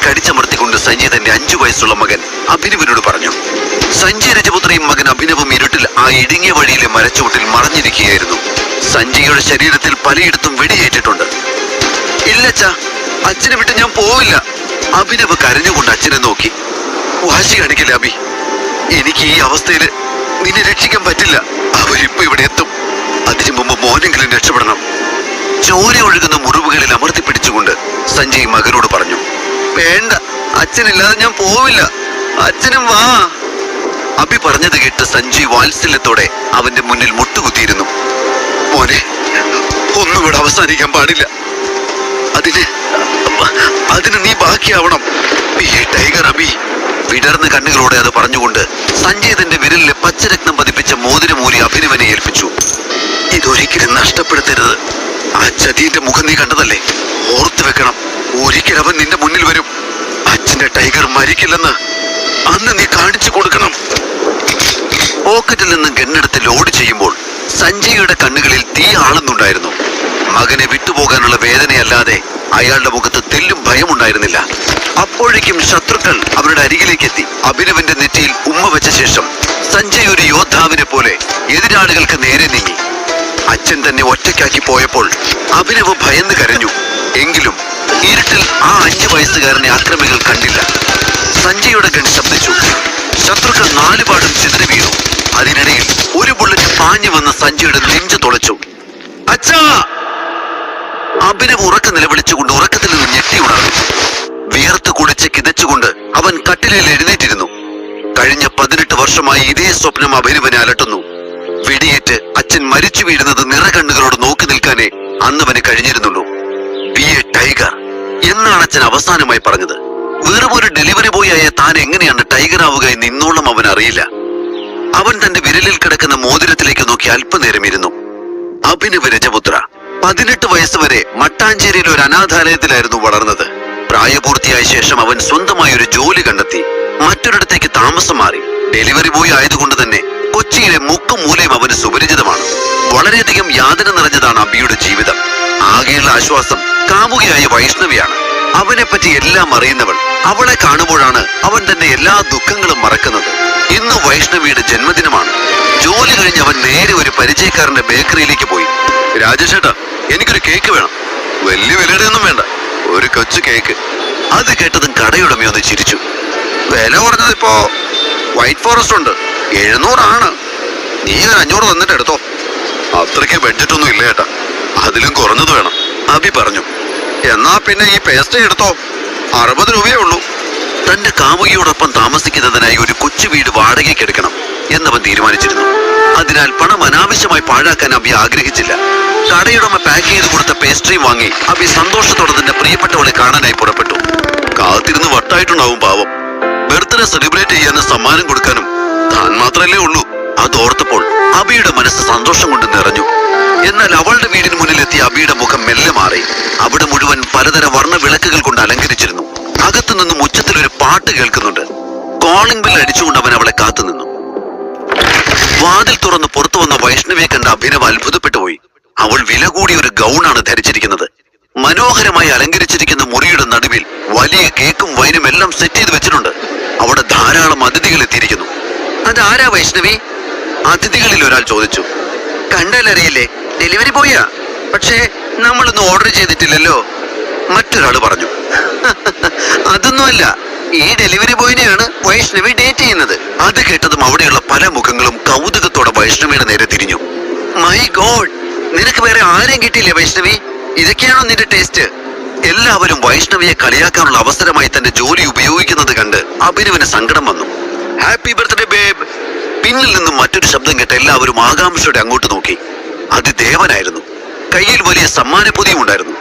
കടിച്ചമർത്തിക്കൊണ്ട് സഞ്ജയ് തന്റെ 5 വയസ്സുള്ള മകൻ അഭിനവിനോട് പറഞ്ഞു. സഞ്ജയ് രജപുത്രയും മകൻ അഭിനവും ഇരുട്ടിൽ ആ ഇടുങ്ങിയ വഴിയിലെ മരച്ചുവട്ടിൽ മറഞ്ഞിരിക്കുകയായിരുന്നു. സഞ്ജയുടെ ശരീരത്തിൽ പലയിടത്തും വെടിയേറ്റിട്ടുണ്ട്. ഇല്ലച്ച, അച്ഛനെ വിട്ട് ഞാൻ പോവില്ല. അഭിനവ് കരഞ്ഞുകൊണ്ട് അച്ഛനെ നോക്കി. വാശി കാണിക്കില്ല അഭി, എനിക്ക് ഈ അവസ്ഥയില് നിന്നെ രക്ഷിക്കാൻ പറ്റില്ല. അവരിപ്പോ ഇവിടെ എത്തും. അതിനു മുമ്പ് മോനെങ്കിലും രക്ഷപ്പെടണം. ചോര ഒഴുകുന്ന മുറിവുകളിൽ അമർത്തി പിടിച്ചുകൊണ്ട് സഞ്ജയ് മകനോട് പറഞ്ഞു. വേണ്ട, അച്ഛനില്ലാതെ ഞാൻ പോവില്ല. അച്ഛനും വാ. അഭി പറഞ്ഞത് കേട്ട് സഞ്ജയ് വാത്സല്യത്തോടെ അവന്റെ മുന്നിൽ മുട്ടുകുത്തിയിരുന്നു. മോനെ, ഒന്നും ഇവിടെ അവസാനിക്കാൻ പാടില്ല. അതിന് നീ ബാക്കിയാവണം. ടൈഗർ അഭി. വിടർന്ന കണ്ണുകളോടെ അത് പറഞ്ഞുകൊണ്ട് സഞ്ജയ് തന്റെ വിരലിലെ പച്ചരത്നം പതിപ്പിച്ച മോതിരമൂരി അഭിനവനെ ഏൽപ്പിച്ചു. ഇതൊരിക്കലും നഷ്ടപ്പെടുത്തരുത്. ആ ചതിയുടെ മുഖം നീ കണ്ടതല്ലേ? ഓർത്തു വെക്കണം. ഒരിക്കൽ അവൻ നിന്റെ മുന്നിൽ വരും. അച്ഛന്റെ ടൈഗർ മരിക്കില്ലെന്ന് അന്ന് നീ കാണിച്ചു കൊടുക്കണം. പോക്കറ്റിൽ നിന്ന് ഗണ്ണെടുത്ത് ലോഡ് ചെയ്യുമ്പോൾ സഞ്ജയുടെ കണ്ണുകളിൽ തീ ആളുന്നുണ്ടായിരുന്നു. മകനെ വിട്ടുപോകാനുള്ള വേദനയല്ലാതെ അയാളുടെ മുഖത്ത് തെല്ലും ഭയമുണ്ടായിരുന്നില്ല. അപ്പോഴേക്കും ശത്രുക്കൾ അവരുടെ അരികിലേക്ക് എത്തി. അഭിനവന്റെ നെറ്റിയിൽ ഉമ്മ വെച്ച ശേഷം സഞ്ജയ് ഒരു യോദ്ധാവിനെ പോലെ എതിരാളികൾക്ക് നേരെ നീങ്ങി. അച്ഛൻ തന്നെ ഒറ്റയ്ക്കാക്കി പോയപ്പോൾ അഭിനവ് ഭയന്ന് കരഞ്ഞു. എങ്കിലും ഇരുട്ടിൽ ആ 5 വയസ്സുകാരനെ ആക്രമികൾ കണ്ടില്ല. സഞ്ജയുടെ ഗൺ ശബ്ദിച്ചു. ശത്രുക്കൾ 4 പാടും ചിതറി വീണു. അതിനിടയിൽ ഒരു ബുള്ളറ്റ് പാഞ്ഞു വന്ന് സഞ്ജയുടെ നെഞ്ചു തുളച്ചു. അച്ഛാ! അഭിനവ് ഉറക്ക നിലവിളിച്ചുകൊണ്ട് ഉറക്കത്തിൽ നിന്ന് ഞെട്ടി ഉണർന്നു. വിയർത്ത് കുളിച്ച് കിതച്ചുകൊണ്ട് അവൻ കട്ടിലിൽ എഴുന്നേറ്റിരുന്നു. കഴിഞ്ഞ 18 വർഷമായി ഇതേ സ്വപ്നം അഭിനവനെ അലട്ടുന്നു. വെടിയേറ്റ് അച്ഛൻ മരിച്ചു വീഴുന്നത് നിറകണ്ണുകളോട് നോക്കി നിൽക്കാനേ അന്നവന് കഴിഞ്ഞിരുന്നുള്ളൂ. ബി എ ടൈഗർ എന്നാണ് അച്ഛൻ അവസാനമായി പറഞ്ഞത്. വെറും ഒരു ഡെലിവറി ബോയ് ആയ താൻ എങ്ങനെയാണ് ടൈഗർ ആവുക എന്ന് ഇന്നോളം അവൻ അറിയില്ല. അവൻ തന്റെ വിരലിൽ കിടക്കുന്ന മോതിരത്തിലേക്ക് നോക്കി അല്പനേരം ഇരുന്നു. അഭിനവ് രജപുത്ര 18 വയസ്സ് വരെ മട്ടാഞ്ചേരിയിലെ ഒരു അനാഥാലയത്തിലായിരുന്നു വളർന്നത്. പ്രായപൂർത്തിയായ ശേഷം അവൻ സ്വന്തമായി ഒരു ജോലി കണ്ടെത്തി മറ്റൊരിടത്തേക്ക് താമസം മാറി. ഡെലിവറി ബോയ് ആയതുകൊണ്ട് തന്നെ കൊച്ചിയിലെ മുക്കും മൂലയും അവന് സുപരിചിതമാണ്. വളരെയധികം യാതന നിറഞ്ഞതാണ് അബിയുടെ ജീവിതം. ആകെയുള്ള ആശ്വാസം കാമുകിയായ വൈഷ്ണവിയാണ്. അവനെപ്പറ്റി എല്ലാം അറിയുന്നവൾ. അവളെ കാണുമ്പോഴാണ് അവൻ തന്റെ എല്ലാ ദുഃഖങ്ങളും മറക്കുന്നത്. ഇന്ന് വൈഷ്ണവിയുടെ ജന്മദിനമാണ്. ജോലി കഴിഞ്ഞ് അവൻ നേരെ ഒരു പരിചയക്കാരന്റെ ബേക്കറിയിലേക്ക് പോയി. രാജേഷേട്ടാ, എനിക്കൊരു കേക്ക് വേണം. വലിയ വിലയുടെ ഒന്നും വേണ്ട, ഒരു കൊച്ചു കേക്ക്. അത് കേട്ടതും കടയുടമയൊന്ന് ചിരിച്ചു. വില കുറഞ്ഞത് ഇപ്പോ വൈറ്റ് ഫോറസ്റ്റ് ഉണ്ട്, 700 ആണ്. നീ ഒരു 500 തന്നിട്ട് എടുത്തോ. അത്രയ്ക്ക് ബഡ്ജറ്റ് ഒന്നും ഇല്ല ഏട്ടാ, അതിലും കുറഞ്ഞത് വേണം. അബി പറഞ്ഞു. എന്നാ പിന്നെ ഈ പേസ്റ്റ് എടുത്തോ, 60 രൂപയേ ഉള്ളൂ. തന്റെ കാമുകിയോടൊപ്പം താമസിക്കുന്നതിനായി ഒരു കൊച്ചു വീട് വാടകയ്ക്ക് എടുക്കണം എന്നവൻ തീരുമാനിച്ചിരുന്നു. അതിനാൽ പണം അനാവശ്യമായി പാഴാക്കാൻ അബി ആഗ്രഹിച്ചില്ല. കടയുടമ പാക്ക് ചെയ്ത് കൊടുത്ത പേസ്ട്രിയും വാങ്ങി അബി സന്തോഷത്തോടെ തന്റെ പ്രിയപ്പെട്ടവളെ കാണാനായി പുറപ്പെട്ടു. കാത്തിരുന്ന് വട്ടായിട്ടുണ്ടാവും പാവം. ബർത്ത്ഡേ സെലിബ്രേറ്റ് ചെയ്യാനും സമ്മാനം കൊടുക്കാനും താൻ മാത്രല്ലേ ഉള്ളൂ. അതോർത്തപ്പോൾ അബിയുടെ മനസ്സ് സന്തോഷം കൊണ്ട് നിറഞ്ഞു. എന്നാൽ അവളുടെ വീടിന് മുന്നിലെത്തിയ അബിയുടെ മുഖം മെല്ലെ മാറി. അവിടെ മുഴുവൻ പലതര വർണ്ണ വിളക്കുകൾ കൊണ്ട് അലങ്കരിച്ചിരുന്നു. അകത്തു നിന്നും ഉച്ചത്തിൽ ഒരു പാട്ട് കേൾക്കുന്നുണ്ട്. കോളിംഗ് ബിൽ അടിച്ചുകൊണ്ട് അവൻ അവളെ കാത്തുനിന്നു. വാതിൽ തുറന്ന് പുറത്തു വന്ന വൈഷ്ണവിയെ കണ്ട അഭിനവ് അത്ഭുതപ്പെട്ടുപോയി. അവൾ വില കൂടിയ ഒരു ഗൗണാണ് ധരിച്ചിരിക്കുന്നത്. മനോഹരമായി അലങ്കരിച്ചിരിക്കുന്ന മുറിയുടെ നടുവിൽ വലിയ കേക്കും വൈനും എല്ലാം സെറ്റ് ചെയ്ത് വെച്ചിട്ടുണ്ട്. അവിടെ ധാരാളം അതിഥികൾ എത്തിയിരിക്കുന്നു. അതാരാ വൈഷ്ണവി? അതിഥികളിൽ ഒരാൾ ചോദിച്ചു. കണ്ടാലറിയില്ലേ, ഡെലിവറി ബോയാ. പക്ഷേ നമ്മളൊന്നും ഓർഡർ ചെയ്തിട്ടില്ലല്ലോ. മറ്റൊരാൾ പറഞ്ഞു. അതൊന്നുമല്ല, ഈ ഡെലിവറി ബോയിനെയാണ് വൈഷ്ണവി ഡേറ്റ് ചെയ്യുന്നത്. അത് കേട്ടതും അവിടെയുള്ള പല മുഖങ്ങളും കൗതുകത്തോടെ വൈഷ്ണവിയുടെ നേരെ തിരിഞ്ഞു. മൈ ഗോഡ്, നിനക്ക് വേറെ ആരെയും കിട്ടിയില്ലേ വൈഷ്ണവി? ഇതൊക്കെയാണോ നിന്റെ ടേസ്റ്റ്? എല്ലാവരും വൈഷ്ണവിയെ കളിയാക്കാനുള്ള അവസരമായി തന്റെ ജോലി ഉപയോഗിക്കുന്നത് കണ്ട് അഭിനവിന് സങ്കടം വന്നു. Happy birthday babe. പിന്നിൽ നിന്നും മറ്റൊരു ശബ്ദം കേട്ട് എല്ലാവരും ആകാംക്ഷയോടെ അങ്ങോട്ട് നോക്കി. അത് ദേവനായിരുന്നു. കയ്യിൽ വലിയ സമ്മാനപ്പൊതിയും ഉണ്ടായിരുന്നു.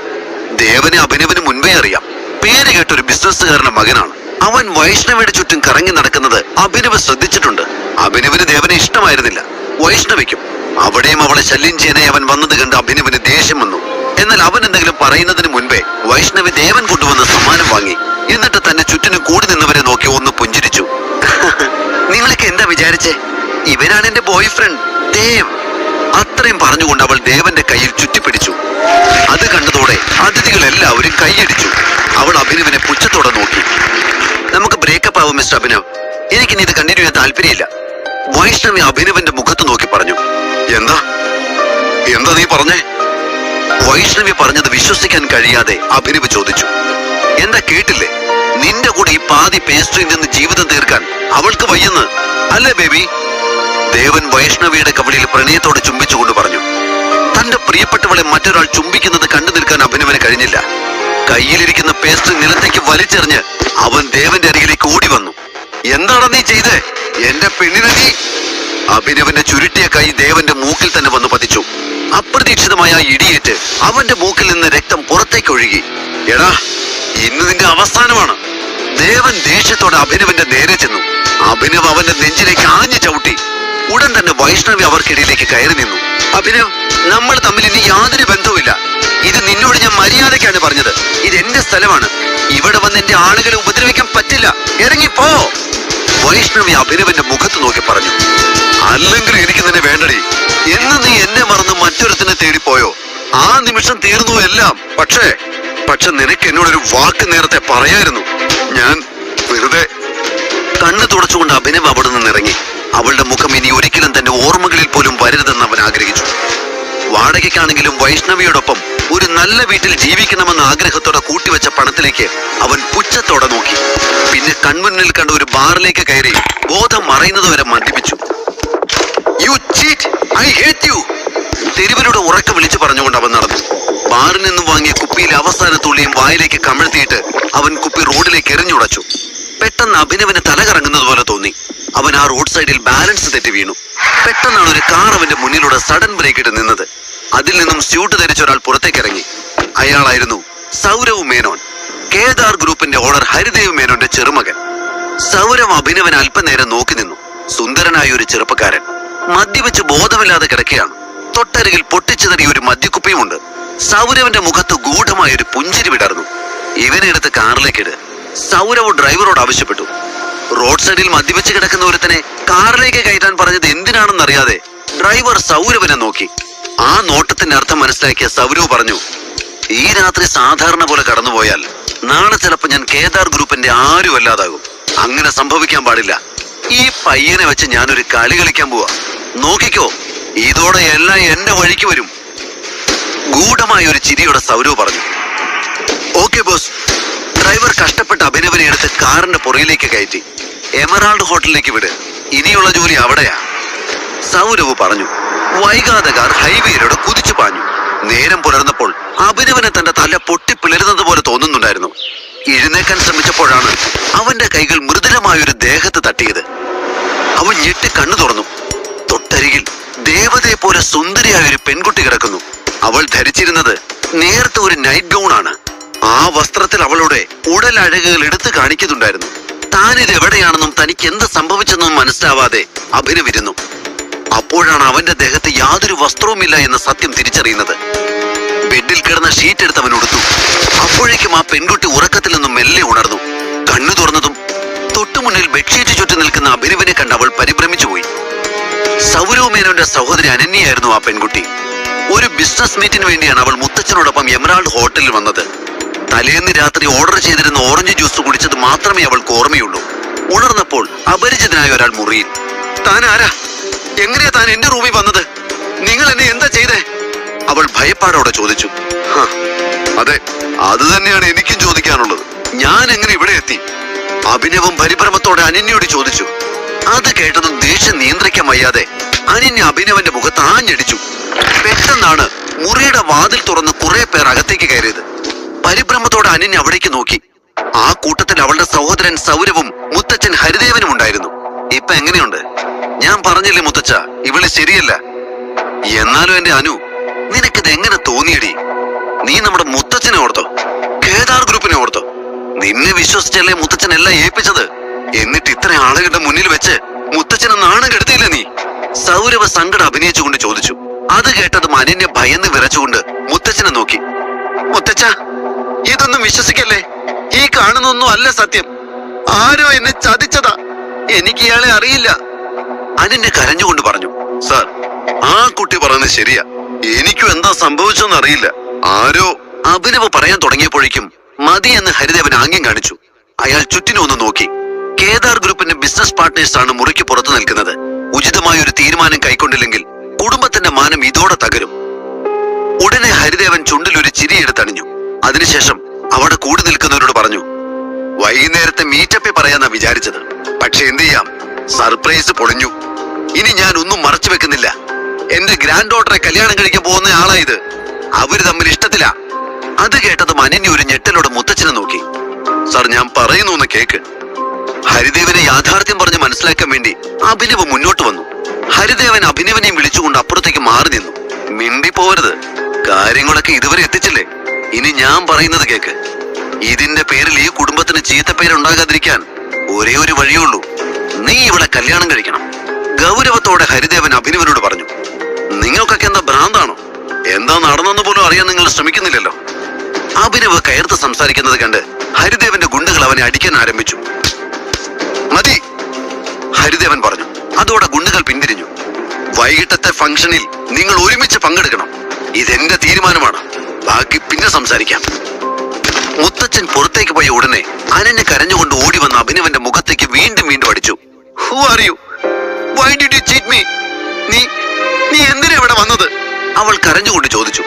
ദേവനെ അഭിനവിന് മുൻപേ അറിയാം. പേര് കേട്ടൊരു ബിസിനസ്സുകാരന്റെ മകനാണ്. അവൻ വൈഷ്ണവിയുടെ ചുറ്റും കറങ്ങി നടക്കുന്നത് അഭിനവ് ശ്രദ്ധിച്ചിട്ടുണ്ട്. അഭിനവിന് ദേവനെ ഇഷ്ടമായിരുന്നില്ല, വൈഷ്ണവിക്കും. അവിടെയും അവളെ ശല്യം ചെയ്യാനായി അവൻ വന്നത് കണ്ട് അഭിനവിന് ദേഷ്യം വന്നു. എന്നാൽ അവൻ എന്തെങ്കിലും പറയുന്നതിന് മുൻപേ വൈഷ്ണവി ദേവൻ കൊണ്ടുവന്ന സമ്മാനം വാങ്ങി. എന്നിട്ട് തന്നെ ചുറ്റിനും കൂടി നിന്നവരെ നോക്കി ഒന്ന് പുഞ്ചിരിച്ചു. നിങ്ങളൊക്കെ എന്താ വിചാരിച്ചേ? ഇവനാണ് എന്റെ ബോയ് ഫ്രണ്ട് ദേവ്. അത്ര ഇത്രയും പറഞ്ഞുകൊണ്ട് അവൾ ദേവന്റെ കയ്യിൽ ചുറ്റിപ്പിടിച്ചു. അത് കണ്ടതോടെ അതിഥികൾ എല്ലാവരും കൈയടിച്ചു. അവൾ അഭിനവിനെ പുച്ഛത്തോടെ നോക്കി. നമുക്ക് ബ്രേക്കപ്പ് ആവും മിസ്റ്റർ അഭിനവ്, എനിക്കിനി ഇത് കണ്ടിന്യൂ ചെയ്യാൻ താല്പര്യമില്ല. വൈഷ്ണവി അഭിനവന്റെ മുഖത്ത് നോക്കി പറഞ്ഞു. എന്താ എന്താ നീ പറഞ്ഞേ? വൈഷ്ണവി പറഞ്ഞത് വിശ്വസിക്കാൻ കഴിയാതെ അഭിനവ് ചോദിച്ചു. എന്താ കേട്ടില്ലേ? നിന്റെ കൂടെ ഈ പാതി പേസ്ട്രിയിൽ നിന്ന് ജീവിതം തീർക്കാൻ അവൾക്ക് വയ്യെന്ന് അല്ലേ ബേബി? ദേവൻ വൈഷ്ണവിയുടെ കവിളിൽ പ്രണയത്തോടെ ചുംബിച്ചുകൊണ്ട് പറഞ്ഞു. തന്റെ പ്രിയപ്പെട്ടവളെ മറ്റൊരാൾ ചുംബിക്കുന്നത് കണ്ടു നിൽക്കാൻ അഭിനവന് കഴിഞ്ഞില്ല. കയ്യിലിരിക്കുന്ന പേസ്ട്രി നിലത്തേക്ക് വലിച്ചെറിഞ്ഞ് അവൻ ദേവന്റെ അരികിലേക്ക് ഓടി വന്നു. എന്താണ് നീ ചെയ്തേ? എന്റെ പെണ്ണിനെ നീ... അഭിനവന്റെ ചുരുട്ടിയ കൈ ദേവന്റെ മൂക്കിൽ തന്നെ വന്നു പതിച്ചു. അപ്രതീക്ഷിതമായ ഇടിയേറ്റ് അവന്റെ മൂക്കിൽ നിന്ന് രക്തം പുറത്തേക്ക് ഒഴുകി. എടാ, ഇന്ന് നിന്റെ അവസാനമാണ്. ദേവൻ ദേഷ്യത്തോടെ അഭിനവന്റെ നേരെ ചെന്നു. അഭിനവ് അവന്റെ നെഞ്ചിലേക്ക് ആഞ്ഞു ചവിട്ടി. ഉടൻ തന്നെ വൈഷ്ണവി അവർക്കിടയിലേക്ക് കയറി നിന്നു. അഭിനവ്, നമ്മൾ തമ്മിൽ ഇനി യാതൊരു ബന്ധവുമില്ല. ഇത് നിന്നോട് ഞാൻ മര്യാദയ്ക്കാണ് പറഞ്ഞത്. ഇത് എന്റെ സ്ഥലമാണ്. ഇവിടെ വന്ന് എന്റെ ആളുകളെ ഉപദ്രവിക്കാൻ പറ്റില്ല. ഇറങ്ങിപ്പോ. വൈഷ്ണവി അഭിനവന്റെ മുഖത്ത് നോക്കി പറഞ്ഞു. അല്ലെങ്കിൽ എനിക്ക് നിന്നെ വേണ്ടടി. എന്ന് നീ എന്നെ മറന്ന് മറ്റൊരുത്തിനെ തേടിപ്പോയോ? ആ നിമിഷം തീർന്നു എല്ലാം. പക്ഷേ നിനക്ക് എന്നോടൊരു വാക്ക് നേരത്തെ പറയായിരുന്നു. ഞാൻ വെറുതെ... കണ്ണു തുടച്ചുകൊണ്ട് അഭിനവ് അവിടെ നിന്നിറങ്ങി. അവളുടെ മുഖം ഇനി ഒരിക്കലും തന്റെ ഓർമ്മകളിൽ പോലും വരരുതെന്ന് അവൻ ആഗ്രഹിച്ചു. വാടകയ്ക്കാണെങ്കിലും വൈഷ്ണവിയോടൊപ്പം ഒരു നല്ല വീട്ടിൽ ജീവിക്കണമെന്ന ആഗ്രഹത്തോടെ കൂട്ടിവെച്ച പണത്തിലേക്ക് അവൻ പുച്ഛത്തോടെ നോക്കി. പിന്നെ കൺമുന്നിൽ കണ്ട ഒരു ബാറിലേക്ക് കയറി ബോധം മറയുന്നതുവരെ മദ്യപിച്ചു. You cheat, I hate you. തെരുവിലൂടെ ഉറക്കെ വിളിച്ചു പറഞ്ഞുകൊണ്ട് അവൻ നടന്നു. ബാറിൽ നിന്നും വാങ്ങിയ കുപ്പിയിലെ അവസാന തുള്ളിയും വായിലേക്ക് കമിഴ്ത്തിയിട്ട് അവൻ കുപ്പി റോഡിലേക്ക് എറിഞ്ഞുടച്ചു. പെട്ടെന്ന് അഭിനവന് തല കറങ്ങുന്നത് പോലെ തോന്നി. അവൻ ആ റോഡ് സൈഡിൽ ബാലൻസ് തെറ്റി വീണു. പെട്ടെന്നാണ് ഒരു കാർ അവന്റെ മുന്നിലൂടെ സഡൻ ബ്രേക്ക് ഇട്ട് നിന്നത്. അതിൽ നിന്നും സ്യൂട്ട് ധരിച്ച ഒരാൾ പുറത്തേക്ക് ഇറങ്ങി. അയാളായിരുന്നു സൗരവ് മേനോൻ, കേദാർ ഗ്രൂപ്പിന്റെ ഓണർ ഹരിദേവ് മേനോന്റെ ചെറുമകൻ. സൗരവ് അഭിനവൻ അല്പനേരം നോക്കി നിന്നു. സുന്ദരനായ ഒരു ചെറുപ്പക്കാരൻ മദ്യപിച്ച് ബോധമില്ലാതെ കിടക്കുകയാണ്. തൊട്ടരികിൽ പൊട്ടിച്ചെറിയ ഒരു മദ്യക്കുപ്പിയുമുണ്ട്. സൗരവിന്റെ മുഖത്ത് ഗൂഢമായ ഒരു പുഞ്ചിരി വിടർന്നു. ഇവനെ എടുത്ത് കാറിലേക്കിട്, സൗരവ് ഡ്രൈവറോട് ആവശ്യപ്പെട്ടു. റോഡ് സൈഡിൽ മദ്യപിച്ച് കിടക്കുന്ന ഒരുത്തനെ കാറിലേക്ക് കയറ്റാൻ പറഞ്ഞത് എന്തിനാണെന്നറിയാതെ ഡ്രൈവർ സൗരവിനെ നോക്കി. ആ നോട്ടത്തിന്റെ അർത്ഥം മനസ്സിലാക്കിയ സൗരവ് പറഞ്ഞു, ഈ രാത്രി സാധാരണ പോലെ കടന്നുപോയാൽ നാളെ ചിലപ്പോൾ ഞാൻ കേദാർ ഗ്രൂപ്പിന്റെ ആരും അല്ലാതാകും. അങ്ങനെ സംഭവിക്കാൻ പാടില്ല. ഈ പയ്യനെ വെച്ച് ഞാനൊരു കളി കളിക്കാൻ പോവാ. നോക്കിക്കോ, ഇതോടെ എല്ലാം എന്റെ വഴിക്ക് വരും. ഗൂഢമായ ഒരു ചിരിയോടെ സൗരവ് പറഞ്ഞു. Okay boss. ഡ്രൈവർ കഷ്ടപ്പെട്ട് അഭിനവനെ എടുത്ത് കാറിന്റെ പുറയിലേക്ക് കയറ്റി. എമറാൾഡ് ഹോട്ടലിലേക്ക് വിട്, ഇനിയുള്ള ജോലി അവിടെയാ, സൗരവ് പറഞ്ഞു. വൈകാതെ കാർ ഹൈവേയിലൂടെ കുതിച്ചു പാഞ്ഞു. നേരം പുലർന്നപ്പോൾ അഭിനവനെ തന്റെ തല പൊട്ടിപ്പിളരുന്നത് പോലെ തോന്നുന്നുണ്ടായിരുന്നു. എഴുന്നേക്കാൻ ശ്രമിച്ചപ്പോഴാണ് അവന്റെ കൈകൾ മൃദുലമായൊരു ദേഹത്ത് തട്ടിയത്. അവൻ ഞെട്ടി കണ്ണു തുറന്നു. തൊട്ടരികിൽ ദേവതയെ പോലെ സുന്ദരിയായ ഒരു പെൺകുട്ടി കിടക്കുന്നു. അവൾ ധരിച്ചിരുന്നത് നേരത്തെ ഒരു നൈറ്റ് ഗൗൺ ആണ്. ആ വസ്ത്രത്തിൽ അവളുടെ ഉടലഴകുകൾ എടുത്തു കാണിക്കുന്നുണ്ടായിരുന്നു. താനിത് എവിടെയാണെന്നും തനിക്ക് എന്ത് സംഭവിച്ചെന്നും മനസ്സിലാവാതെ അഭിനവിരുന്നു. അപ്പോഴാണ് അവന്റെ ദേഹത്ത് യാതൊരു വസ്ത്രവുമില്ല എന്ന സത്യം തിരിച്ചറിയുന്നത്. ബെഡിൽ കിടന്ന ഷീറ്റ് എടുത്ത് അവൻ ഉടുത്തു. അപ്പോഴേക്കും ആ പെൺകുട്ടി ഉറക്കത്തിൽ നിന്നും മെല്ലെ ഉണർന്നു. കണ്ണു തുറന്നതും തൊട്ടുമുന്നിൽ ബെഡ്ഷീറ്റ് ചുറ്റി നിൽക്കുന്ന അഭിനവിനെ കണ്ട് അവൾ പരിഭ്രമിച്ചു പോയി. സൗരവ് മേനോന്റെ സഹോദരി അനന്യയായിരുന്നു ആ പെൺകുട്ടി. ഒരു ബിസിനസ് മീറ്റിന് വേണ്ടിയാണ് അവൾ മുത്തച്ഛനോടൊപ്പം എമറാൾഡ് ഹോട്ടലിൽ വന്നത്. തലേന്ന് രാത്രി ഓർഡർ ചെയ്തിരുന്ന ഓറഞ്ച് ജ്യൂസ് കുടിച്ചത് മാത്രമേ അവൾക്ക് ഓർമ്മയുള്ളൂ. ഉണർന്നപ്പോൾ അപരിചിതനായ ഒരാൾ മുറിയിൽ. താൻ ആരാ? എങ്ങനെയാ താൻ എന്റെ റൂമിൽ വന്നത്? നിങ്ങൾ എന്നെ എന്താ ചെയ്തേ? അവൾ ഭയപ്പാടോടെ ചോദിച്ചു. അതെ, അത് തന്നെയാണ് എനിക്കും ചോദിക്കാനുള്ളത്. ഞാൻ എങ്ങനെ ഇവിടെ എത്തി? അഭിനവും പരിഭ്രമത്തോടെ അനന്യയോട് ചോദിച്ചു. അത് കേട്ടതും ദേഷ്യം നിയന്ത്രിക്കാൻ വയ്യാതെ അനന്യ അഭിനവന്റെ മുഖത്ത് ആഞ്ഞടിച്ചു. പെട്ടെന്നാണ് മുറിയുടെ വാതിൽ തുറന്ന് കുറെ പേർ അകത്തേക്ക് കയറിയത്. പരിഭ്രമത്തോടെ അനന്യ അവിടേക്ക് നോക്കി. ആ കൂട്ടത്തിൽ അവളുടെ സഹോദരൻ സൗരവും മുത്തച്ഛൻ ഹരിദേവനും ഉണ്ടായിരുന്നു. ഇപ്പൊ എങ്ങനെയുണ്ട്? ഞാൻ പറഞ്ഞില്ലേ മുത്തച്ഛ, ഇവള് ശരിയല്ല. എന്നാലും എന്റെ അനു, നിനക്കിത് എങ്ങനെ തോന്നിയടി? നീ നമ്മുടെ മുത്തച്ഛനെ ഓർത്തോ? കേദാർ ഗ്രൂപ്പിനെ ഓർത്തോ? നിന്നെ വിശ്വസിച്ചല്ലേ മുത്തച്ഛൻ എല്ലാം ഏൽപ്പിച്ചത്. എന്നിട്ട് ഇത്ര ആളുകളുടെ മുന്നിൽ വെച്ച് മുത്തച്ഛനെ നാണം കെടുത്തിയില്ല നീ? സൗരവ് സങ്കടം അഭിനയിച്ചുകൊണ്ട് ചോദിച്ചു. അത് കേട്ടതും അനന്യ ഭയന്ന് വിറച്ചുകൊണ്ട് മുത്തച്ഛനെ നോക്കി. മുത്തച്ഛ, ഇതൊന്നും വിശ്വസിക്കല്ലേ. ഈ കാണുന്നൊന്നും അല്ല സത്യം. ആരോ എന്നെ ചതിച്ചതാ. എനിക്ക് ഇയാളെ അറിയില്ല. അനന്യ കരഞ്ഞുകൊണ്ട് പറഞ്ഞു, സാർ, ആ കുട്ടി പറയുന്നത് ശരിയാ. എനിക്കും എന്താ സംഭവിച്ചെന്ന് അറിയില്ല. ആരോ അഭിനവ് പറയാൻ തുടങ്ങിയപ്പോഴേക്കും മതി എന്ന് ഹരിദേവൻ ആംഗ്യം കാണിച്ചു. അയാൾ ചുറ്റിനും ഒന്ന് നോക്കി. കേദാർ ഗ്രൂപ്പിന്റെ ബിസിനസ് പാർട്ട്നേഴ്സ് ആണ് മുറിക്ക് പുറത്തു നിൽക്കുന്നത്. ഉചിതമായ ഒരു തീരുമാനം കൈക്കൊണ്ടില്ലെങ്കിൽ കുടുംബത്തിന്റെ മാനം ഇതോടെ തകരും. ഉടനെ ഹരിദേവൻ ചുണ്ടിൽ ഒരു ചിരിയെടുത്തണിഞ്ഞു. അതിനുശേഷം അവിടെ കൂടി നിൽക്കുന്നവരോട് പറഞ്ഞു, വൈകുന്നേരത്തെ മീറ്റപ്പിൽ പറയാന്നാ വിചാരിച്ചത്. പക്ഷെ എന്ത് ചെയ്യാം, സർപ്രൈസ് പൊളിഞ്ഞു. ഇനി ഞാൻ ഒന്നും മറച്ചു വെക്കുന്നില്ല. എന്റെ ഗ്രാൻഡ് ഡോട്ടറെ കല്യാണം കഴിക്കാൻ പോകുന്ന ആളാ ഇത്. അവര് തമ്മിൽ ഇഷ്ടത്തില. അത് കേട്ടതും അനന്യ ഒരു ഞെട്ടലോടെ മുത്തച്ഛനെ നോക്കി. സാർ, ഞാൻ പറയുന്നു എന്ന് കേക്ക്. ഹരിദേവനെ യാഥാർത്ഥ്യം പറഞ്ഞ് മനസ്സിലാക്കാൻ വേണ്ടി അഭിനവ് മുന്നോട്ട് വന്നു. ഹരിദേവൻ അഭിനവനെയും വിളിച്ചുകൊണ്ട് അപ്പുറത്തേക്ക് മാറി നിന്നു. മിണ്ടി പോവരുത്, കാര്യങ്ങളൊക്കെ ഇതുവരെ എത്തിച്ചില്ലേ. ഇനി ഞാൻ പറയുന്നത് കേക്ക്. ഇതിന്റെ പേരിൽ ഈ കുടുംബത്തിന് ചീത്തപ്പേരുണ്ടാകാതിരിക്കാൻ ഒരേ ഒരു വഴിയുള്ളൂ. നീ ഇവിടെ കല്യാണം കഴിക്കണം. ഗൗരവത്തോടെ ഹരിദേവൻ അഭിനവനോട് പറഞ്ഞു. നിങ്ങൾക്കൊക്കെ എന്താ ഭ്രാന്താണോ? എന്താ നടന്നെന്ന് പോലും അറിയാൻ നിങ്ങൾ ശ്രമിക്കുന്നില്ലല്ലോ. അഭിനവ് കയർത്ത് സംസാരിക്കുന്നത് കണ്ട് ഹരിദേവന്റെ ഗുണ്ടകൾ അവനെ അടിക്കാൻ ആരംഭിച്ചു. മതി, ഹരിദേവൻ പറഞ്ഞു. അതോടെ ഗുണ്ടകൾ പിന്തിരിഞ്ഞു. വൈകിട്ടത്തെ ഫംഗ്ഷനിൽ നിങ്ങൾ ഒരുമിച്ച് പങ്കെടുക്കണം. ഇതെന്റെ തീരുമാനമാണ്. ബാക്കി പിന്നെ സംസാരിക്കാം. മുത്തച്ഛൻ പുറത്തേക്ക് പോയ ഉടനെ അനന്യ കരഞ്ഞുകൊണ്ട് ഓടി വന്ന അഭിനവന്റെ മുഖത്തേക്ക് വീണ്ടും വീണ്ടും അടിച്ചു. Who are you? Why did you cheat me? നീ എന്തിനാ ഇവിടെ വന്നത്? അവൾ കരഞ്ഞുകൊണ്ട് ചോദിച്ചു.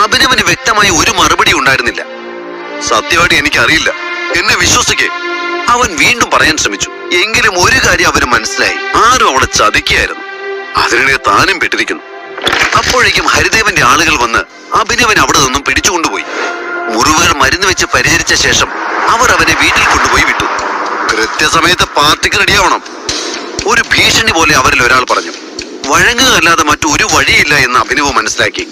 അഭിനവന് വ്യക്തമായി ഒരു മറുപടി ഉണ്ടായിരുന്നില്ല. സത്യമായിട്ട് എനിക്കറിയില്ല, എന്നെ വിശ്വസിക്കേ, അവൻ വീണ്ടും പറയാൻ ശ്രമിച്ചു. എങ്കിലും ഒരു കാര്യം അവന് മനസ്സിലായി, ആരും അവളെ ചതിക്കുകയായിരുന്നു. അതിനെ താനും പെട്ടിരിക്കുന്നു. അപ്പോഴേക്കും ഹരിദേവന്റെ ആളുകൾ വന്ന് അഭിനവൻ അവിടെ നിന്നും പിടിച്ചുകൊണ്ടുപോയി. മുറിവുകൾ മരുന്ന് വെച്ച് പരിചരിച്ച ശേഷം അവർ അവനെ വീട്ടിൽ കൊണ്ടുപോയി വിട്ടു. കൃത്യസമയത്ത് പാർട്ടിക്ക് റെഡിയാവണം. ഒരു ഭീഷണി പോലെ അവരിൽ ഒരാൾ പറഞ്ഞു. വഴങ്ങുകയല്ലാതെ മറ്റൊരു വഴിയില്ല എന്ന് അഭിനവ് മനസ്സിലാക്കി.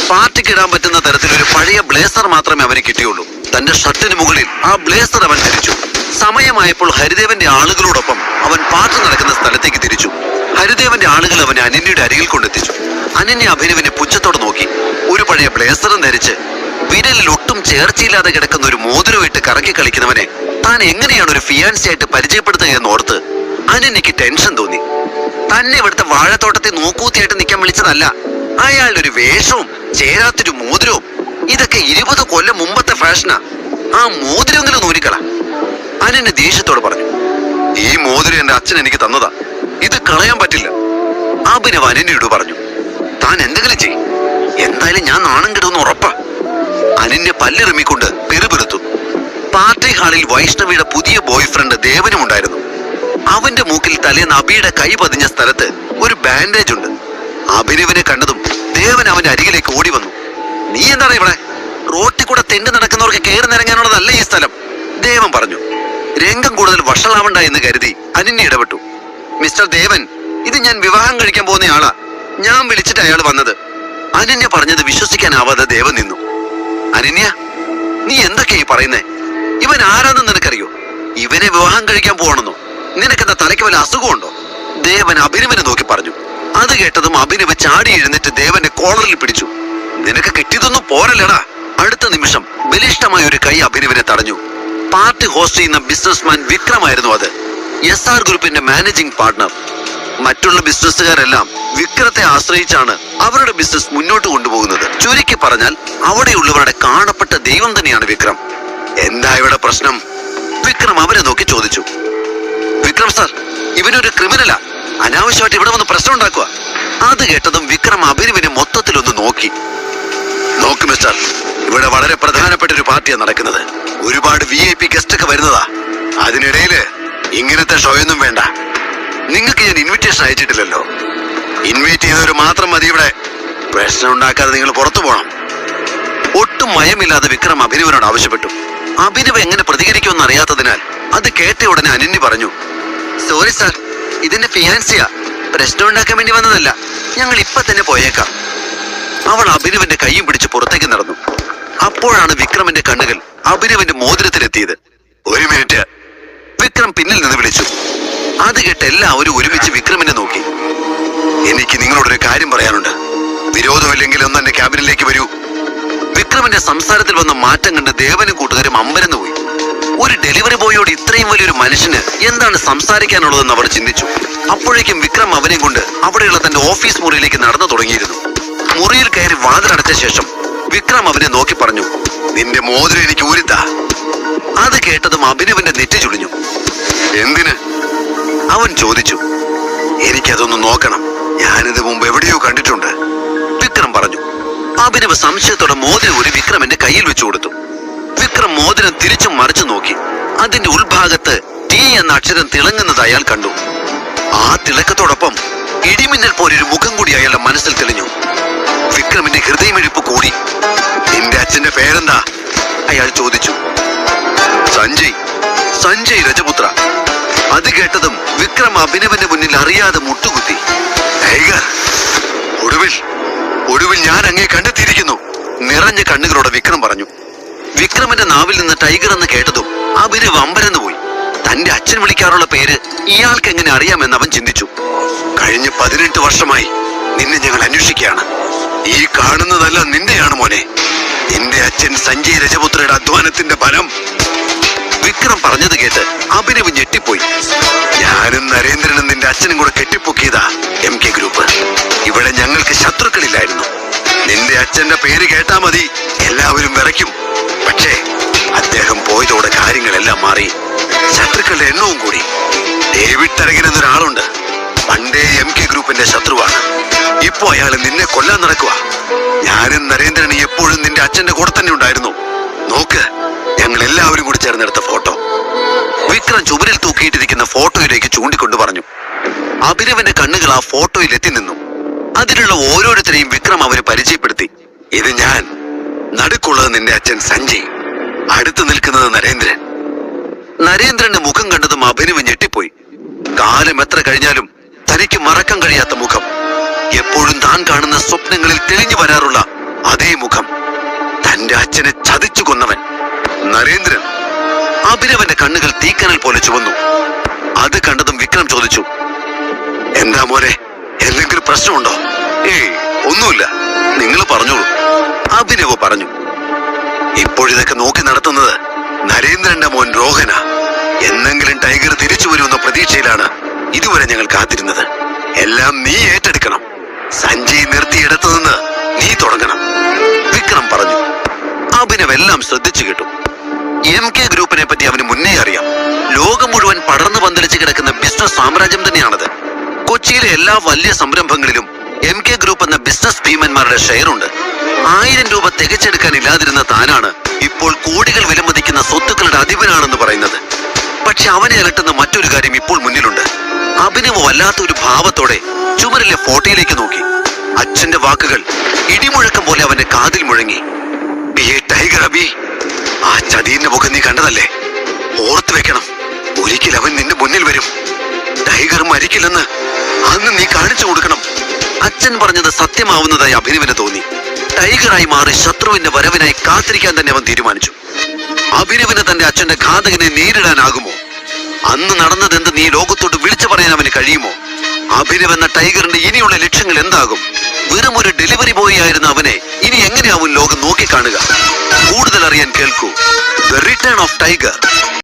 പാർട്ടിക്ക് ഇടാൻ പറ്റുന്ന തരത്തിലൊരു പഴയ ബ്ലേസർ മാത്രമേ അവന് കിട്ടിയുള്ളൂ. തന്റെ ഷർട്ടിന് മുകളിൽ ആ ബ്ലേസർ അവൻ ധരിച്ചു. സമയമായപ്പോൾ ഹരിദേവന്റെ ആളുകളോടൊപ്പം അവൻ പാർട്ടി നടക്കുന്ന സ്ഥലത്തേക്ക് തിരിച്ചു. ഹരിദേവന്റെ ആളുകൾ അവനെ അനന്യയുടെ അരികിൽ കൊണ്ടെത്തിച്ചു. അനന്യ അഭിനവിനെ പുച്ഛത്തോടെ നോക്കി. ഒരു പഴയ ബ്ലേസറും ധരിച്ച് വിരലിൽ ഒട്ടും ചേർച്ചയില്ലാതെ കിടക്കുന്ന ഒരു മോതിരമിട്ട് കറക്കി കളിക്കുന്നവനെ താൻ എങ്ങനെയാണ് ഒരു ഫിയാൻസി ആയിട്ട് പരിചയപ്പെടുത്തുക എന്നോർത്ത് അനന്യക്ക് ടെൻഷൻ തോന്നി. തന്നെ ഇവിടുത്തെ വാഴത്തോട്ടത്തെ നോക്കൂത്തിയായിട്ട് നിൽക്കാൻ വിളിച്ചതല്ല. അയാളുടെ ഒരു വേഷവും ചേരാത്തൊരു മോതിരവും ഇതൊക്കെ 20 കൊല്ലം മുമ്പത്തെ ഫാഷനാ. ആ മോതിരമെങ്കിലും നൂരിക്കള. അനന്യ ദേഷ്യത്തോട് പറഞ്ഞു. ഈ മോതിരം എന്റെ അച്ഛൻ എനിക്ക് തന്നതാ, ഇത് കളയാൻ പറ്റില്ല. അഭിനവ് അനന്യയോട് പറഞ്ഞു. താൻ എന്തെങ്കിലും ചെയ്യും, എന്തായാലും ഞാൻ നാണം കിടുമെന്ന് ഉറപ്പാ. അനന്യ പല്ലിറുമിക്കൊണ്ട് പെറുപിറുത്തു. പാർട്ടി ഹാളിൽ വൈഷ്ണവിയുടെ പുതിയ ബോയ് ഫ്രണ്ട് ദേവനും ഉണ്ടായിരുന്നു. അവന്റെ മൂക്കിൽ തലേന്ന് അബിയുടെ കൈ പതിഞ്ഞ സ്ഥലത്ത് ഒരു ബാൻഡേജ് ഉണ്ട്. അഭിനവിനെ കണ്ടതും ദേവൻ അവന്റെ അരികിലേക്ക് ഓടി വന്നു. നീ എന്താണ് ഇവിടെ? റോട്ടിൽ കൂടെ തെണ്ടി നടക്കുന്നവർക്ക് കയറി നിറങ്ങാനുള്ളതല്ല ഈ സ്ഥലം, ദേവൻ പറഞ്ഞു. രംഗം കൂടുതൽ വഷളാവണ്ട എന്ന് കരുതി അനന്യ ഇടപെട്ടു. മിസ്റ്റർ ദേവൻ, ഇത് ഞാൻ വിവാഹം കഴിക്കാൻ പോകുന്ന ആളാ. ഞാൻ വിളിച്ചിട്ട് അയാൾ വന്നത്. അനന്യ പറഞ്ഞത് വിശ്വസിക്കാനാവാതെ ദേവൻ നിന്നു. അനന്യ, നീ എന്തൊക്കെയായി പറയുന്നേ? ഇവൻ ആരാന്ന് നിനക്കറിയോ? ഇവനെ വിവാഹം കഴിക്കാൻ പോകണമെന്നോ? നിനക്കെന്താ തലയ്ക്ക് വല്ല അസുഖമുണ്ടോ? ദേവൻ അഭിനവനെ നോക്കി പറഞ്ഞു. അത് കേട്ടതും അഭിനവ് ചാടി എഴുന്നേറ്റ് ദേവനെ കോളറിൽ പിടിച്ചു. നിനക്ക് കിട്ടിയതൊന്നും പോരല്ലടാ. അടുത്ത നിമിഷം ബലിഷ്ഠമായ ഒരു കൈ അഭിനവിനെ തടഞ്ഞു. പാർട്ടി ഹോസ്റ്റ് ചെയ്യുന്ന ബിസിനസ്മാൻ വിക്രമായിരുന്നു അത്. SR ഗ്രൂപ്പിന്റെ മാനേജിംഗ് പാർട്ണർ. മറ്റുള്ള ബിസിനസ്സുകാരെല്ലാം വിക്രത്തെ ആശ്രയിച്ചാണ് അവരുടെ ബിസിനസ് മുന്നോട്ട് കൊണ്ടുപോകുന്നത്. ചുരുക്കി പറഞ്ഞാൽ അവിടെയുള്ളവരുടെ കാണപ്പെട്ട ദൈവം തന്നെയാണ് വിക്രം. എന്താ ഇവിടെ പ്രശ്നം? വിക്രം അവരെ നോക്കി ചോദിച്ചു. വിക്രം സാർ, ഇവനൊരു ക്രിമിനലാ. അനാവശ്യമായിട്ട് ഇവിടെ വന്ന് പ്രശ്നം ഉണ്ടാക്കുക. അത് കേട്ടതും വിക്രം അഭിനവിനെ മൊത്തത്തിലൊന്ന് നോക്കി. നോക്ക് മിസ്റ്റർ, ഇവിടെ വളരെ പ്രധാനപ്പെട്ട ഒരു പാർട്ടിയാണ് നടക്കുന്നത്. ഒരുപാട് VIP ഗസ്റ്റ് ഒക്കെ വരുന്നതാ. അതിനിടയില് ഇങ്ങനത്തെ ഷോയൊന്നും വേണ്ട. നിങ്ങൾക്ക് ഞാൻ ഇൻവിറ്റേഷൻ അയച്ചിട്ടില്ലല്ലോ. ഇൻവൈറ്റ് ചെയ്തവര് മാത്രം മതി ഇവിടെ. പ്രശ്നം ഉണ്ടാക്കാതെ നിങ്ങൾ പുറത്തു പോകണം. ഒട്ടും മയമില്ലാതെ വിക്രം അഭിനവനോട് ആവശ്യപ്പെട്ടു. അഭിനവ് എങ്ങനെ പ്രതികരിക്കുമെന്ന് അറിയാത്തതിനാൽ അത് കേട്ട ഉടനെ അനന്യ പറഞ്ഞു. സോറി സാർ, ഇതിന്റെ ഫിയാൻസിയാ. പ്രശ്നം ഉണ്ടാക്കാൻ വേണ്ടി വന്നതല്ല. ഞങ്ങൾ ഇപ്പൊ തന്നെ പോയേക്കാം. അവൾ അഭിനവന്റെ കൈയും പിടിച്ച് പുറത്തേക്ക് നടന്നു. അപ്പോഴാണ് വിക്രമിന്റെ കണ്ണുകൾ അഭിനവന്റെ മോതിരത്തിലെത്തിയത്. ഒരു മിനിറ്റ്, വിക്രം പിന്നിൽ നിന്ന് വിളിച്ചു. അത് കേട്ട് എല്ലാവരും ഒരുമിച്ച് വിക്രമിനെ നോക്കി. എനിക്ക് നിങ്ങളോടൊരു കാര്യം പറയാനുണ്ട്. വിരോധമില്ലെങ്കിൽ ഒന്ന് എന്റെ ക്യാബിനിലേക്ക് വരൂ. വിക്രമിന്റെ സംസാരത്തിൽ വന്ന മാറ്റം കണ്ട് ദേവനും കൂട്ടുകാരും അമ്പരന്ന് പോയി. ഒരു ഡെലിവറി ബോയോട് ഇത്രയും വലിയൊരു മനുഷ്യന് എന്താണ് സംസാരിക്കാനുള്ളതെന്ന് അവർ ചിന്തിച്ചു. അപ്പോഴേക്കും വിക്രം അവനെ കൊണ്ട് അവിടെയുള്ള തന്റെ ഓഫീസ് മുറിയിലേക്ക് നടന്നു തുടങ്ങിയിരുന്നു. മുറിയിൽ കയറി വാതിലടച്ച ശേഷം വിക്രം അവനെ നോക്കി പറഞ്ഞു, നിന്റെ മോതിരം എനിക്ക് ഊരിത്താ. അത് കേട്ടതും അഭിനവിന്റെ നെറ്റി ചുളിഞ്ഞു. എന്തിന്? അവൻ ചോദിച്ചു. എനിക്കതൊന്ന് നോക്കണം, ഞാനിത് മുമ്പ് എവിടെയോ കണ്ടിട്ടുണ്ട്, വിക്രം പറഞ്ഞു. അഭിനവ് സംശയത്തോടെ മോതിരം ഒരു വിക്രമിന്റെ കയ്യിൽ വെച്ചു കൊടുത്തു. വിക്രം മോതിരം തിരിച്ചും മറിച്ചു നോക്കി. അതിന്റെ ഉൾഭാഗത്ത് ടി എന്ന അക്ഷരം തിളങ്ങുന്നത് അയാൾ കണ്ടു. ആ തിളക്കത്തോടൊപ്പം ഇടിമിന്നൽ പോലൊരു മുഖം കൂടി അയാളുടെ മനസ്സിൽ തെളിഞ്ഞു. വിക്രമിന്റെ ഹൃദയമിടിപ്പ് കൂടി. നിന്റെ അച്ഛന്റെ പേരെന്താ? അയാൾ ചോദിച്ചു. സഞ്ജയ് രജപുത്ര. അത് കേട്ടതും വിക്രം അഭിനവന്റെ മുന്നിൽ അറിയാതെ മുട്ടുകുത്തി. ടൈഗർ, ഒടുവിൽ ഞാൻ അങ്ങേ കണ്ടെത്തിയിരിക്കുന്നു, നിറഞ്ഞ കണ്ണുകളോടെ വിക്രം പറഞ്ഞു. വിക്രമിന്റെ നാവിൽ നിന്ന് ടൈഗർ എന്ന് കേട്ടതും അഭിനവ് അമ്പരന്ന് പോയി. തന്റെ അച്ഛൻ വിളിക്കാറുള്ള പേര് ഇയാൾക്ക് എങ്ങനെ അറിയാമെന്ന് അവൻ ചിന്തിച്ചു. കഴിഞ്ഞ 18 വർഷമായി നിന്നെ ഞങ്ങൾ അന്വേഷിക്കുകയാണ്. ഈ കാണുന്നതെല്ലാം നിന്റെയാണ് മോനെ. നിന്റെ അച്ഛൻ സഞ്ജയ് രജപുത്രയുടെ അധ്വാനത്തിന്റെ ഫലം. വിക്രം പറഞ്ഞത് കേട്ട് അഭിനവ് ഞെട്ടിപ്പോയി. ഞാനും നരേന്ദ്രനും നിന്റെ അച്ഛനും കൂടെ കെട്ടിപ്പൊക്കിയതാ MK ഗ്രൂപ്പ്. ഇവിടെ ഞങ്ങൾക്ക് ശത്രുക്കളില്ലായിരുന്നു. നിന്റെ അച്ഛന്റെ പേര് കേട്ടാ മതി എല്ലാവരും വിറയ്ക്കും. പക്ഷേ അദ്ദേഹം പോയതോടെ കാര്യങ്ങളെല്ലാം മാറി. ശത്രുക്കളുടെ എണ്ണവും കൂടി. ഡേവിഡ് തരകൻ എന്നൊരാളുണ്ട്. പണ്ടേ MK ഗ്രൂപ്പിന്റെ ശത്രുവാണ്. ഇപ്പോ അയാൾ നിന്നെ കൊല്ലാൻ നടക്കുക. ഞാനും നരേന്ദ്രനും എപ്പോഴും നിന്റെ അച്ഛന്റെ കൂടെ തന്നെ ഉണ്ടായിരുന്നു. നോക്ക്, ഞങ്ങൾ എല്ലാവരും കൂടി ചേർന്നെടുത്ത ഫോട്ടോ. വിക്രം ചുമരിൽ തൂക്കിയിട്ടിരിക്കുന്ന ഫോട്ടോയിലേക്ക് ചൂണ്ടിക്കൊണ്ട് പറഞ്ഞു. അഭിനവന്റെ കണ്ണുകൾ ആ ഫോട്ടോയിൽ എത്തി നിന്നു. അതിലുള്ള ഓരോരുത്തരെയും വിക്രം അവന് പരിചയപ്പെടുത്തി. ഇത് ഞാൻ, നടുക്കുള്ളത് നിന്റെ അച്ഛൻ സഞ്ജയ്, അടുത്ത് നിൽക്കുന്നത് നരേന്ദ്രൻ. നരേന്ദ്രന്റെ മുഖം കണ്ടതും അഭിനവ് ഞെട്ടിപ്പോയി. കാലം എത്ര കഴിഞ്ഞാലും തനിക്ക് മറക്കാൻ കഴിയാത്ത മുഖം. എപ്പോഴും താൻ കാണുന്ന സ്വപ്നങ്ങളിൽ തെളിഞ്ഞു വരാറുള്ള അതേ മുഖം. തന്റെ അച്ഛനെ ചതിച്ചു കൊന്നവൻ നരേന്ദ്രൻ. അഭിനവന്റെ കണ്ണുകൾ തീക്കനൽ പോലെ ചുവന്നു. അത് കണ്ടതും വിക്രം ചോദിച്ചു, എന്താ മോനെ, എന്തെങ്കിലും പ്രശ്നമുണ്ടോ? ഏയ്, ഒന്നുമില്ല, നിങ്ങൾ പറഞ്ഞോളൂ, അഭിനവ് പറഞ്ഞു. ഇപ്പോഴിതൊക്കെ നോക്കി നടത്തുന്നത് നരേന്ദ്രന്റെ മോൻ രോഹന. എന്നെങ്കിലും ടൈഗർ തിരിച്ചു വരുമെന്ന പ്രതീക്ഷയിലാണ് ഇതുവരെ ഞങ്ങൾ കാത്തിരുന്നത്. എല്ലാം നീ ഏറ്റെടുക്കണം. സഞ്ജയ് നിർത്തിയിടത്തു നിന്ന് നീ തുടങ്ങണം, വിക്രം പറഞ്ഞു. അഭിനവ് എല്ലാം ശ്രദ്ധിച്ചു കേട്ടു. MK ഗ്രൂപ്പിനെ പറ്റി അവന് മുന്നേ അറിയാം. ലോകം മുഴുവൻ പടർന്നു പന്തലിച്ച് കിടക്കുന്ന ബിസിനസ് സാമ്രാജ്യം തന്നെയാണത്. കൊച്ചിയിലെ എല്ലാ വലിയ സംരംഭങ്ങളിലും MK ഗ്രൂപ്പ് എന്ന ബിസിനസ് ഭീമന്മാരുടെ ഷെയറുണ്ട്. 1000 രൂപ തികച്ചെടുക്കാൻ ഇല്ലാതിരുന്ന താനാണ് ഇപ്പോൾ കോടികൾ വിലമതിക്കുന്ന സ്വത്തുക്കളുടെ അധിപനാണെന്ന് പറയുന്നത്. പക്ഷെ അവനെ അലട്ടുന്ന മറ്റൊരു കാര്യം ഇപ്പോൾ മുന്നിലുണ്ട്. അഭിനവ് വല്ലാത്തൊരു ഭാവത്തോടെ ചുമരിലെ ഫോട്ടോയിലേക്ക് നോക്കി. അച്ഛന്റെ വാക്കുകൾ ഇടിമുഴക്കം പോലെ അവന്റെ കാതിൽ മുഴങ്ങി. ടൈഗർ അബി, ആ ചതിയന്റെ മുഖം നീ കണ്ടതല്ലേ? ഓർത്തു വെക്കണം, ഒരിക്കൽ അവൻ നിന്റെ മുന്നിൽ വരും. ടൈഗർ മരിക്കില്ലെന്ന് അന്ന് നീ കാണിച്ചു കൊടുക്കണം. അച്ഛൻ പറഞ്ഞത് സത്യമാവുന്നതായി അഭിനവിന് തോന്നി. ടൈഗറായി മാറി ശത്രുവിന്റെ വരവിനായി കാത്തിരിക്കാൻ തന്നെ അവൻ തീരുമാനിച്ചു. അഭിനവിന് തന്റെ അച്ഛന്റെ ഘാതകനെ നേരിടാനാകുമോ? അന്ന് നടന്നതെന്ത് നീ ലോകത്തോട് വിളിച്ചു പറയാൻ അവന് കഴിയുമോ? അഭിനവ് എന്ന ടൈഗറിന്റെ ഇനിയുള്ള ലക്ഷ്യങ്ങൾ എന്താകും? വെറും ഒരു ഡെലിവറി ബോയ് ആയിരുന്ന അവനെ ഇനി എങ്ങനെയാവും ലോകം നോക്കിക്കാണുക? കൂടുതൽ അറിയാൻ കേൾക്കൂ ദ റിട്ടേൺ ഓഫ് ടൈഗർ.